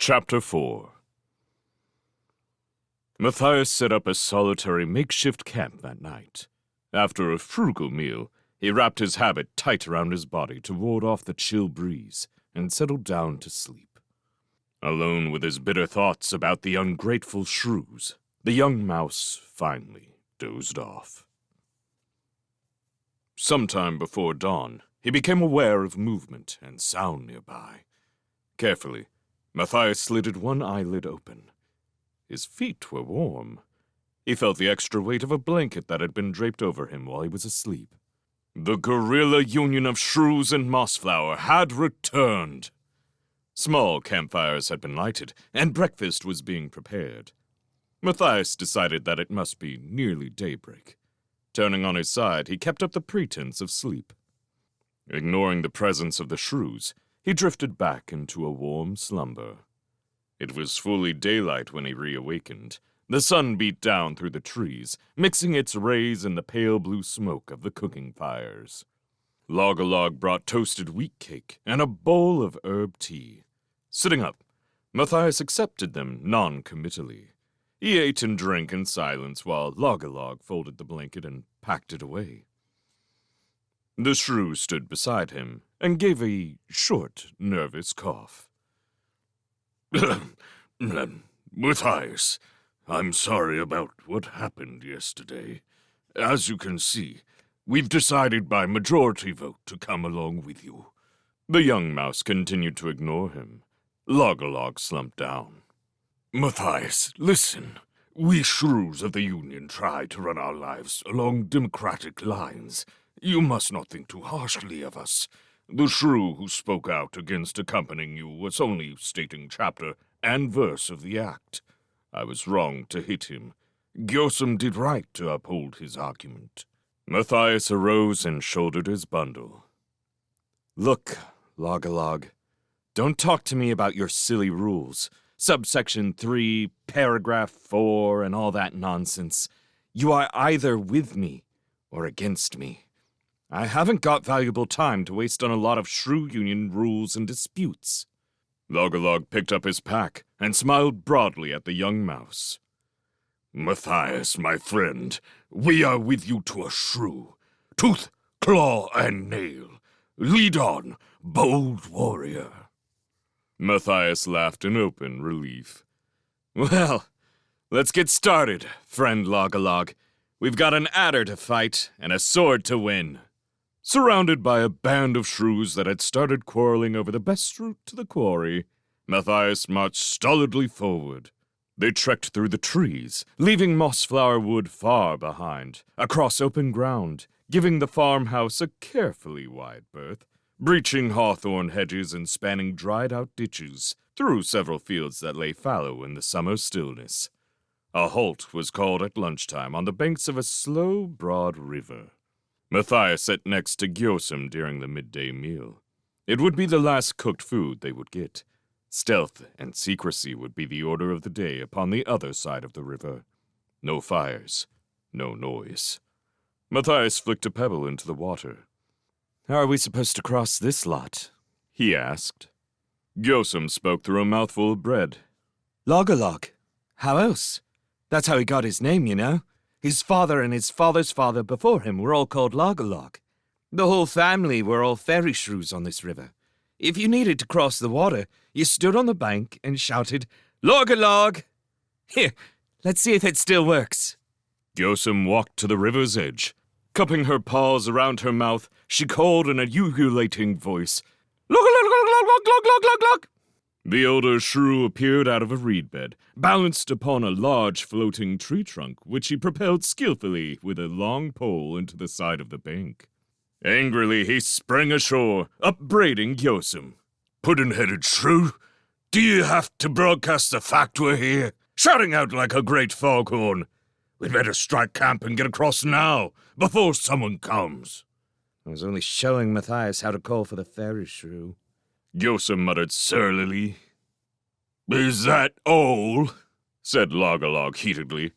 Chapter 4. Matthias set up a solitary makeshift camp that night. After a frugal meal, he wrapped his habit tight around his body to ward off the chill breeze and settled down to sleep. Alone with his bitter thoughts about the ungrateful shrews, the young mouse finally dozed off. Sometime before dawn, he became aware of movement and sound nearby. Carefully, Matthias slitted one eyelid open. His feet were warm. He felt the extra weight of a blanket that had been draped over him while he was asleep. The guerrilla union of shrews and mossflower had returned. Small campfires had been lighted, and breakfast was being prepared. Matthias decided that it must be nearly daybreak. Turning on his side, he kept up the pretense of sleep. Ignoring the presence of the shrews, he drifted back into a warm slumber. It was fully daylight when he reawakened. The sun beat down through the trees, mixing its rays in the pale blue smoke of the cooking fires. Log-a-Log brought toasted wheat cake and a bowl of herb tea. Sitting up, Matthias accepted them non-committally. He ate and drank in silence while Log-a-Log folded the blanket and packed it away. The shrew stood beside him and gave a short, nervous cough. Matthias, I'm sorry about what happened yesterday. As you can see, we've decided by majority vote to come along with you. The young mouse continued to ignore him. Log-a-Log slumped down. Matthias, listen. We shrews of the Union try to run our lives along democratic lines. You must not think too harshly of us. The shrew who spoke out against accompanying you was only stating chapter and verse of the act. I was wrong to hit him. Jacques did right to uphold his argument. Matthias arose and shouldered his bundle. Look, Log-a-Log, don't talk to me about your silly rules. Subsection 3, paragraph 4, and all that nonsense. You are either with me or against me. I haven't got valuable time to waste on a lot of shrew union rules and disputes. Log-a-Log picked up his pack and smiled broadly at the young mouse. Matthias, my friend, we are with you to a shrew. Tooth, claw, and nail. Lead on, bold warrior. Matthias laughed in open relief. Well, let's get started, friend Log-a-Log. We've got an adder to fight and a sword to win. Surrounded by a band of shrews that had started quarreling over the best route to the quarry, Matthias marched stolidly forward. They trekked through the trees, leaving Mossflower Wood far behind, across open ground, giving the farmhouse a carefully wide berth, breaching hawthorn hedges and spanning dried-out ditches, through several fields that lay fallow in the summer stillness. A halt was called at lunchtime on the banks of a slow, broad river. Matthias sat next to Jacques during the midday meal. It would be the last cooked food they would get. Stealth and secrecy would be the order of the day upon the other side of the river. No fires, no noise. Matthias flicked a pebble into the water. How are we supposed to cross this lot? He asked. Jacques spoke through a mouthful of bread. Log-a-Log. How else? That's how he got his name, you know. His father and his father's father before him were all called Log-a-Log. The whole family were all fairy shrews on this river. If you needed to cross the water, you stood on the bank and shouted, Log-a-Log! Here, let's see if it still works. Jacques walked to the river's edge. Cupping her paws around her mouth, she called in a ululating voice, Log-a-log-log-log-log-log-log-log! The older shrew appeared out of a reed bed, balanced upon a large floating tree trunk, which he propelled skillfully with a long pole into the side of the bank. Angrily he sprang ashore, upbraiding Jacques. Puddin-headed shrew, do you have to broadcast the fact we're here? Shouting out like a great foghorn. We'd better strike camp and get across now, before someone comes. I was only showing Matthias how to call for the fairy shrew. Jacques muttered surlily. Is that all? Said Log-a-Log heatedly.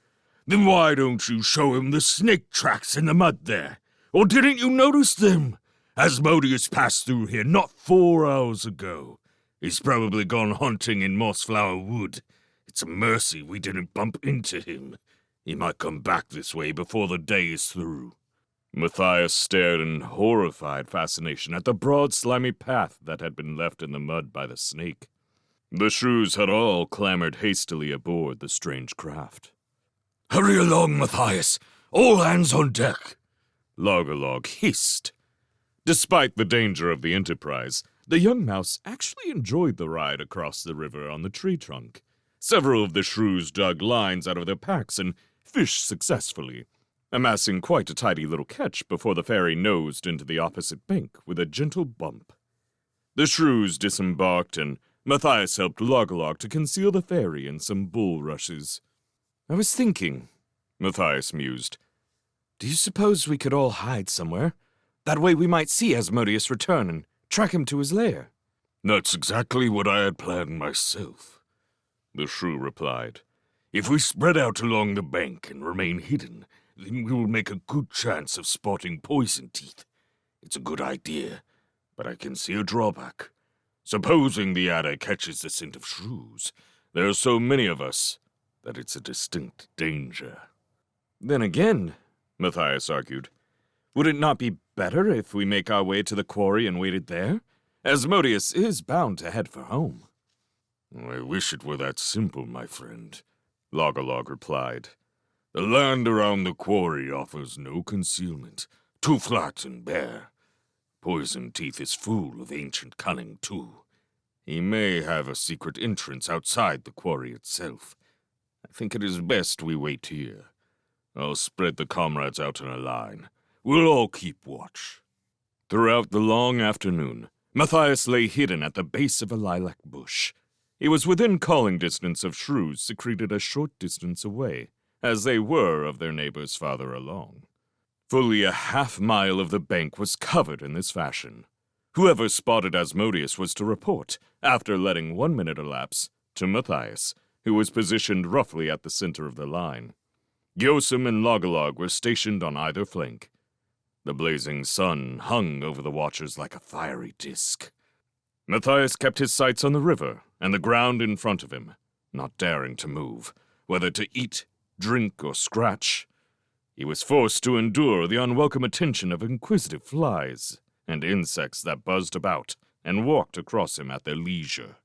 Then why don't you show him the snake tracks in the mud there? Or didn't you notice them? Asmodeus passed through here not 4 hours ago. He's probably gone hunting in Mossflower Wood. It's a mercy we didn't bump into him. He might come back this way before the day is through." Matthias stared in horrified fascination at the broad, slimy path that had been left in the mud by the snake. The shrews had all clambered hastily aboard the strange craft. "Hurry along, Matthias! All hands on deck!" Log-a-Log hissed. Despite the danger of the enterprise, the young mouse actually enjoyed the ride across the river on the tree trunk. Several of the shrews dug lines out of their packs and fished successfully, amassing quite a tidy little catch before the ferry nosed into the opposite bank with a gentle bump. The shrews disembarked, and Matthias helped Log-a-Log to conceal the ferry in some bulrushes. I was thinking, Matthias mused, do you suppose we could all hide somewhere? That way we might see Asmodeus return and track him to his lair. "That's exactly what I had planned myself," the shrew replied. "If we spread out along the bank and remain hidden, then we will make a good chance of spotting Poison Teeth. It's a good idea, but I can see a drawback. Supposing the adder catches the scent of shrews, there are so many of us that it's a distinct danger." Then again, Matthias argued, would it not be better if we make our way to the quarry and waited there? Asmodeus is bound to head for home. "I wish it were that simple, my friend," Log-a-Log replied. "The land around the quarry offers no concealment, too flat and bare. Poison Teeth is full of ancient cunning, too. He may have a secret entrance outside the quarry itself. I think it is best we wait here. I'll spread the comrades out in a line. We'll all keep watch." Throughout the long afternoon, Matthias lay hidden at the base of a lilac bush. He was within calling distance of shrews secreted a short distance away, as they were of their neighbors farther along. Fully a half-mile of the bank was covered in this fashion. Whoever spotted Asmodeus was to report, after letting 1 minute elapse, to Matthias, who was positioned roughly at the center of the line. Jacques and Log-a-Log were stationed on either flank. The blazing sun hung over the watchers like a fiery disk. Matthias kept his sights on the river and the ground in front of him, not daring to move, whether to eat, drink, or scratch. He was forced to endure the unwelcome attention of inquisitive flies and insects that buzzed about and walked across him at their leisure.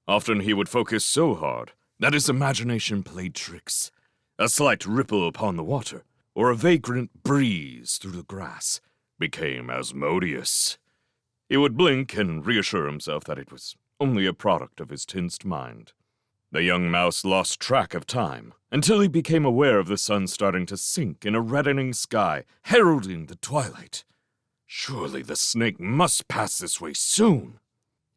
Often he would focus so hard that his imagination played tricks. A slight ripple upon the water, or a vagrant breeze through the grass, became Asmodeus. He would blink and reassure himself that it was only a product of his tensed mind. The young mouse lost track of time until he became aware of the sun starting to sink in a reddening sky, heralding the twilight. Surely the snake must pass this way soon.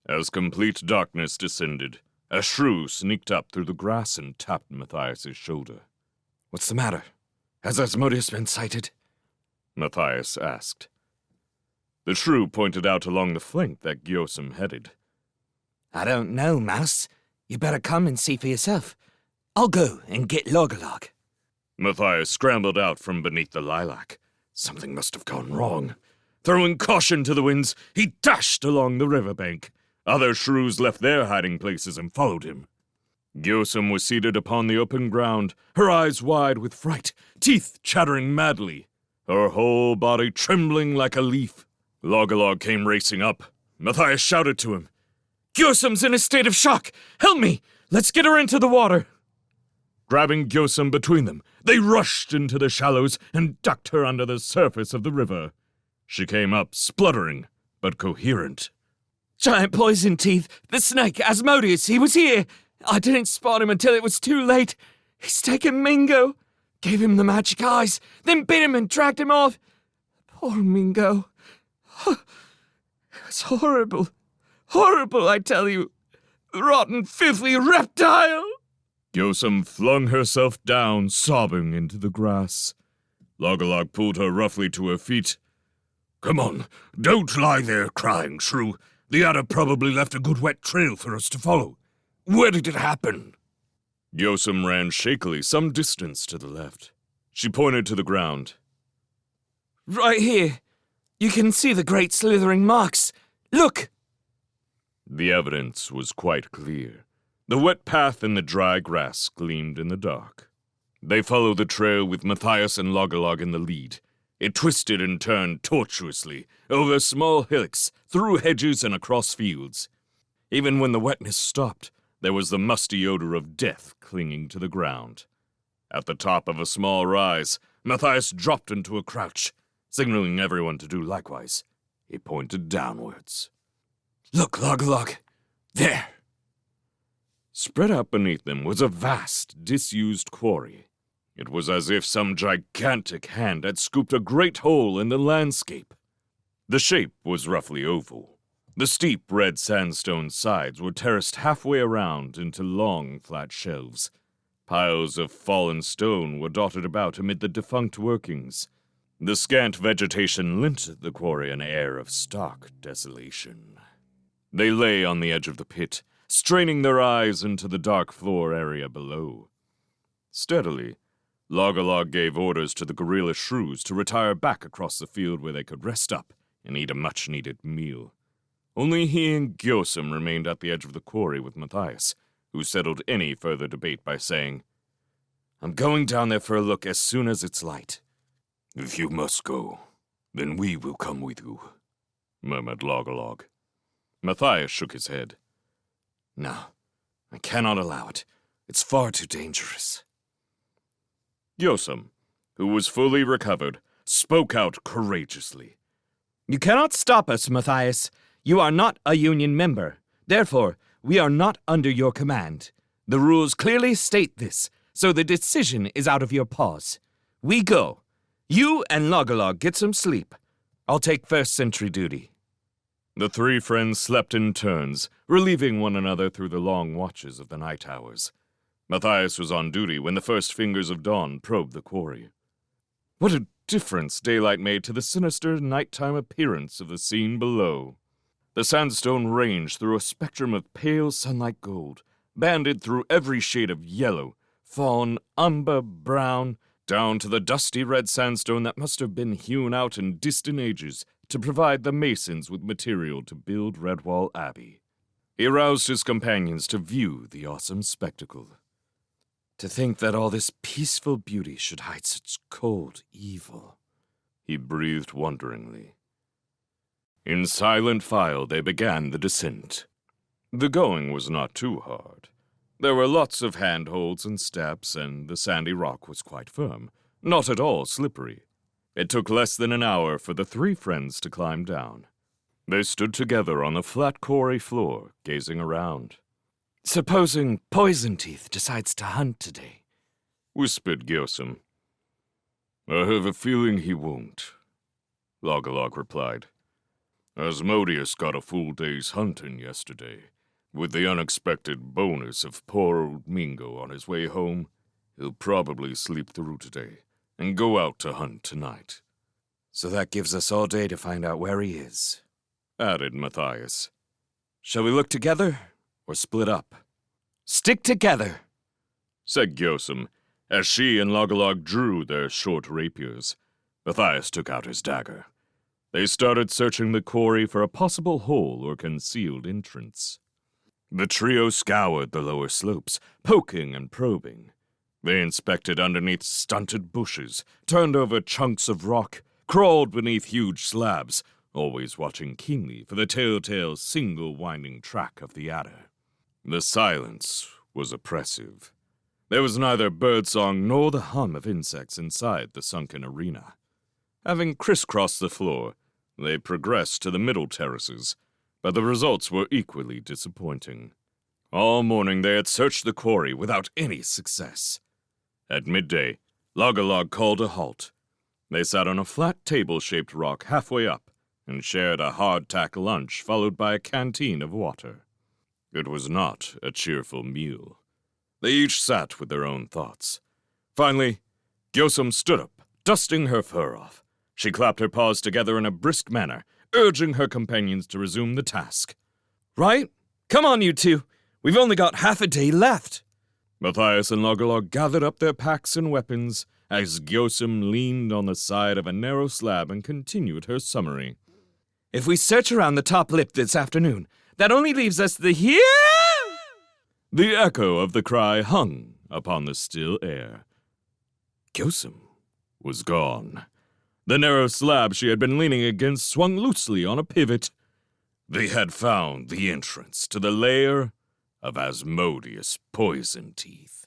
As complete darkness descended, a shrew sneaked up through the grass and tapped Matthias's shoulder. What's the matter? Has Asmodeus been sighted? Matthias asked. The shrew pointed out along the flank that Jacques headed. I don't know, Mouse. You better come and see for yourself. I'll go and get Log-a-Log. Matthias scrambled out from beneath the lilac. Something must have gone wrong. Throwing caution to the winds, he dashed along the riverbank. Other shrews left their hiding places and followed him. Jacques was seated upon the open ground, her eyes wide with fright, teeth chattering madly, her whole body trembling like a leaf. Log-a-Log came racing up. Matthias shouted to him, "Jacques in a state of shock! Help me! Let's get her into the water!" Grabbing Jacques between them, they rushed into the shallows and ducked her under the surface of the river. She came up, spluttering, but coherent. Giant Poison Teeth! The snake! Asmodeus! He was here! I didn't spot him until it was too late. He's taken Mingo. Gave him the magic eyes, then bit him and dragged him off. Poor Mingo. It was horrible. Horrible, I tell you. Rotten, filthy reptile! Jacques flung herself down, sobbing into the grass. Log-a-Log pulled her roughly to her feet. "Come on, don't lie there crying, shrew. The adder probably left a good wet trail for us to follow. Where did it happen?" Jacques ran shakily some distance to the left. She pointed to the ground. Right here. You can see the great slithering marks. Look! The evidence was quite clear. The wet path and the dry grass gleamed in the dark. They followed the trail with Matthias and Logolog in the lead. It twisted and turned tortuously, over small hillocks, through hedges and across fields. Even when the wetness stopped, there was the musty odor of death clinging to the ground. At the top of a small rise, Matthias dropped into a crouch, signaling everyone to do likewise. He pointed downwards. Look, Logolog. There. Spread out beneath them was a vast, disused quarry. It was as if some gigantic hand had scooped a great hole in the landscape. The shape was roughly oval. The steep red sandstone sides were terraced halfway around into long, flat shelves. Piles of fallen stone were dotted about amid the defunct workings. The scant vegetation lent the quarry an air of stark desolation. They lay on the edge of the pit, straining their eyes into the dark floor area below. Steadily, Logolog gave orders to the gorilla shrews to retire back across the field where they could rest up and eat a much-needed meal. Only he and Gyosim remained at the edge of the quarry with Matthias, who settled any further debate by saying, "I'm going down there for a look as soon as it's light." "If you must go, then we will come with you," murmured Logolog. Matthias shook his head. "No, I cannot allow it. It's far too dangerous." Gyosim, who was fully recovered, spoke out courageously. "You cannot stop us, Matthias. You are not a Union member. Therefore, we are not under your command. The rules clearly state this, so the decision is out of your paws. We go. You and Logolog get some sleep. I'll take first sentry duty." The three friends slept in turns, relieving one another through the long watches of the night hours. Matthias was on duty when the first fingers of dawn probed the quarry. What a difference daylight made to the sinister nighttime appearance of the scene below. The sandstone ranged through a spectrum of pale sunlight gold, banded through every shade of yellow, fawn, umber, brown, down to the dusty red sandstone that must have been hewn out in distant ages to provide the masons with material to build Redwall Abbey. He aroused his companions to view the awesome spectacle. To think that all this peaceful beauty should hide such cold evil, he breathed wonderingly. In silent file they began the descent. The going was not too hard. There were lots of handholds and steps, and the sandy rock was quite firm, not at all slippery. It took less than an hour for the three friends to climb down. They stood together on the flat quarry floor, gazing around. "Supposing Poison Teeth decides to hunt today," whispered Gyosim. "I have a feeling he won't," Logolog replied. "Asmodeus got a full day's hunting yesterday. With the unexpected bonus of poor old Mingo on his way home, he'll probably sleep through today and go out to hunt tonight." "So that gives us all day to find out where he is," added Matthias. "Shall we look together or split up?" "Stick together," said Gyosim, as she and Logolog drew their short rapiers. Matthias took out his dagger. They started searching the quarry for a possible hole or concealed entrance. The trio scoured the lower slopes, poking and probing. They inspected underneath stunted bushes, turned over chunks of rock, crawled beneath huge slabs, always watching keenly for the telltale single-winding track of the adder. The silence was oppressive. There was neither birdsong nor the hum of insects inside the sunken arena. Having crisscrossed the floor, they progressed to the middle terraces, but the results were equally disappointing. All morning they had searched the quarry without any success. At midday, Logolog called a halt. They sat on a flat table-shaped rock halfway up and shared a hardtack lunch followed by a canteen of water. It was not a cheerful meal. They each sat with their own thoughts. Finally, Gyosim stood up, dusting her fur off. She clapped her paws together in a brisk manner, urging her companions to resume the task. "Right? Come on, you two. We've only got half a day left." Matthias and Logolog gathered up their packs and weapons as Gyosim leaned on the side of a narrow slab and continued her summary. "If we search around the top lip this afternoon, That only leaves us the here. The echo of the cry hung upon the still air. Gyosim was gone. The narrow slab she had been leaning against swung loosely on a pivot. They had found the entrance to the lair of Asmodeus Poison Teeth.